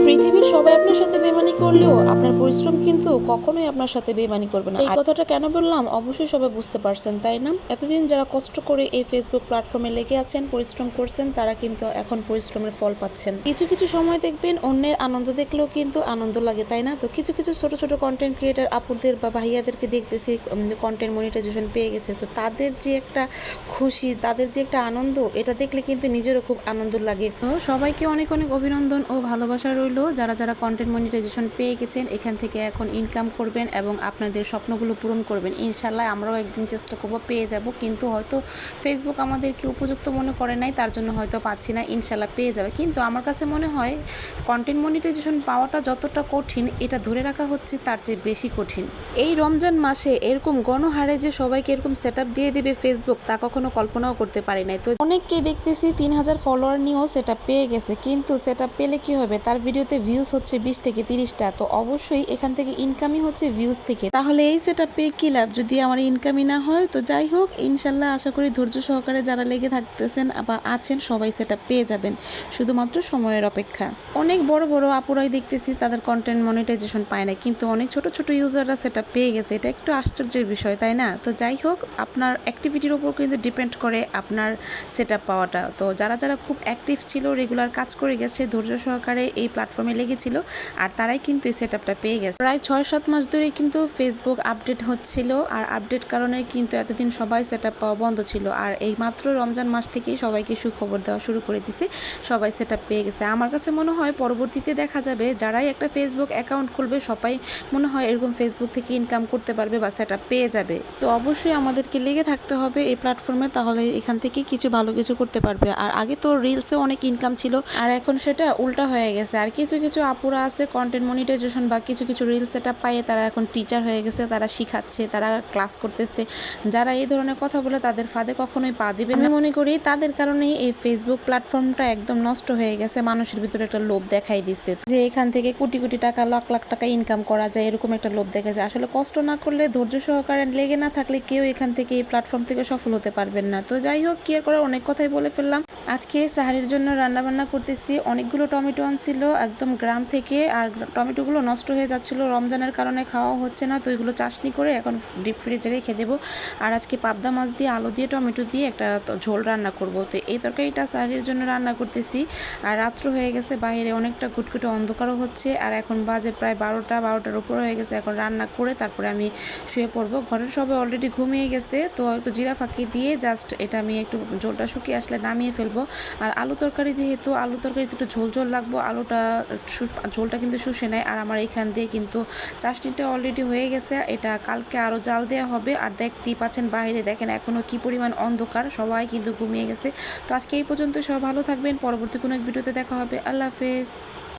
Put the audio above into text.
পৃথিবীর সবাই আপনার সাথে বেইমানি করলেও আপনার পরিশ্রম কিন্তু কখনোই আপনার সাথে বেইমানি করবে না। এই কথাটা কেন বললাম অবশ্যই সবাই বুঝতে পারছেন, তাই না? এতদিন যারা কষ্ট করে এই ফেসবুক প্ল্যাটফর্মে লেগে আছেন, পরিশ্রম করছেন, তারা কিন্তু এখন পরিশ্রমের ফল পাচ্ছেন। কিছু কিছু সময় দেখবেন অন্যের আনন্দ দেখলেও কিন্তু আনন্দ লাগে, তাই না? তো কিছু কিছু ছোট ছোট কন্টেন্ট ক্রিয়েটার আপুদের বা ভাইয়াদেরকে দেখতেছি কন্টেন্ট মনিটাইজেশন পেয়ে গেছে, তো তাদের যে একটা খুশি, তাদের যে একটা আনন্দ, এটা দেখলে কিন্তু নিজেরও খুব আনন্দ লাগে। তো সবাইকে অনেক অনেক অভিনন্দন ও ভালোবাসা রইল যারা যারা কন্টেন্ট মনিটাইজেশন পেয়ে গেছেন। এখান থেকে এখন ইনকাম করবেন এবং আপনাদের স্বপ্নগুলো পূরণ করবেন। ইনশাল্লাহ আমরাও একদিন চেষ্টা করবো, পেয়ে যাব, কিন্তু হয়তো ফেসবুক আমাদেরকে উপযুক্ত মনে করে নাই, তার জন্য হয়তো পাচ্ছি না। ইনশাল্লাহ পেয়ে যাবে। কিন্তু আমার কাছে মনে হয় কন্টেন্ট মনিটাইজেশন পাওয়াটা যতটা কঠিন, এটা ধরে রাখা হচ্ছে তার চেয়ে বেশি কঠিন। এই রমজান মাসে এরকম গণহারে যে সবাইকে এরকম সেট আপ দিয়ে দেবে ফেসবুক, তা কখনো কল্পনাও করতে পারি নাই। তো অনেককে দেখতেছি 3000 ফলোয়ার নিয়েও সেট আপ পেয়ে গেছে, কিন্তু সেট আপ পেলে কি হবে, তার ভিডিওতে ভিউজ হচ্ছে 20 থেকে 30টা। তো অবশ্যই এখান থেকে ইনকামই হচ্ছে ভিউজ থেকে। তাহলে এই সেট আপ পেয়ে কি লাভ যদি আমার ইনকামই না হয়? তো যাই হোক, ইনশাল্লাহ আশা করি ধৈর্য সহকারে যারা লেগে থাকতেছেন বা আছেন সবাই সেট আপ পেয়ে যাবেন, শুধুমাত্র সময়ের অপেক্ষা। অনেক বড় বড় আপুরাই দেখতেছি তাদের কন্টেন্ট মনিটাইজেশন পায় না, কিন্তু অনেক ছোট ছোট ইউজাররা সেট আপ পেয়ে গেছে। এটা একটু আশ্চর্যের বিষয়, তাই না? তো যাই হোক, আপনার অ্যাক্টিভিটির উপর কিন্তু ডিপেন্ড করে আপনার সেট আপ পাওয়াটা। তো যারা যারা খুব অ্যাক্টিভ ছিল, রেগুলার কাজ করে গেছে, ধৈর্য সহকারে এই প্ল্যাটফর্মে লেগেছিল, আর তারাই কিন্তু এই সেট আপটা পেয়ে গেছে। প্রায় 6-7 মাস ধরেই কিন্তু ফেসবুক আপডেট হচ্ছিল, আর আপডেট কারণে কিন্তু এতদিন সবাই সেট আপ পাওয়া বন্ধ ছিল। আর এই মাত্র রমজান মাস থেকেই সবাইকে সুখবর দেওয়া শুরু করে দিছে, সবাই সেট আপ পেয়ে গেছে। আমার কাছে মনে হয় পরবর্তীতে দেখা যাবে যারাই একটা ফেসবুক অ্যাকাউন্ট খুলবে, সবাই মনে হয় এরকম ফেসবুক থেকে ইনকাম করতে পারবে বা সেট আপ পেয়ে যাবে। তো অবশ্যই আমাদেরকে লেগে থাকতে হবে এই প্ল্যাটফর্মে, তাহলে এখান থেকে কিছু ভালো কিছু করতে পারবে। আর আগে তো রিলসে অনেক ইনকাম ছিল, আর এখন সেটা উল্টা হয়ে গেছে। আর কিছু কিছু আপুরা আছে কন্টেন্ট মনিটাইজেশন বা কিছু কিছু রিলস সেট আপ পাইয়ে তারা এখন টিচার হয়ে গেছে, তারা শিখাচ্ছে, তারা ক্লাস করতেছে। যারা এই ধরনের কথা বলে তাদের ফাঁদে কখনোই পা দিবে না। আমি মনে করি তাদের কারণেই এই ফেসবুক প্ল্যাটফর্মটা একদম নষ্ট হয়ে গেছে। মানুষের ভিতরে একটা লোভ দেখাই দিচ্ছে যে এখান থেকে কোটি কোটি টাকা, লাখ লাখ টাকা ইনকাম করা যায়, এরকম একটা লোভ দেখাচ্ছে। আসলে কষ্ট না করলে, ধৈর্য সহকারে লেগে না থাকলে কেউ এখান থেকে, এই প্ল্যাটফর্ম থেকে সফল হতে পারবেন না। তো যাই হোক, কি আর করার, অনেক কথাই বলে ফেললাম। আজকে সাহারির জন্য রান্না বান্না করতেছি। অনেকগুলো টমেটো আনছিল একদম গ্রাম থেকে, আর টমেটোগুলো নষ্ট হয়ে যাচ্ছিল, রমজানের কারণে খাওয়া হচ্ছে না। তো এগুলো চাশনি করে এখন ডিপ ফ্রিজে রেখে দেবো। আর আজকে পাবদা মাছ দিয়ে, আলু দিয়ে, টমেটো দিয়ে একটা ঝোল রান্না করব। তো এই তরকারিটা সাহারির জন্য রান্না করতেছি। আর রাত্র হয়ে গেছে, বাইরে অনেকটা ঘুটঘুটে অন্ধকারও হচ্ছে, আর এখন বাজে প্রায় 12টার উপর হয়ে গেছে। এখন রান্না করে তারপরে আমি শুয়ে পড়বো। ঘরের সবাই অলরেডি ঘুমিয়ে গেছে, তো একটু জিরা ফাঁকি দিয়ে জাস্ট এটা আমি একটু ঝোলটা শুকিয়ে আসলে নামিয়ে ফেলবো। আর আলু তরকারি, যেহেতু আলু তরকারিতে একটু ঝোল ঝোল লাগবো, ঝোলটা কিন্তু শুষে নেয়। আর আমার এইখান দিয়ে কিন্তু চাটনিটা অলরেডি হয়ে গেছে, এটা কালকে আরও জাল দেওয়া হবে। আর দেখতেই পাচ্ছেন বাইরে দেখেন এখনও কি পরিমাণ অন্ধকার, সবাই কিন্তু ঘুমিয়ে গেছে। তো আজকে এই পর্যন্ত, সবাই ভালো থাকবেন। পরবর্তী কোনো এক ভিডিওতে দেখা হবে। আল্লাহ হাফেজ।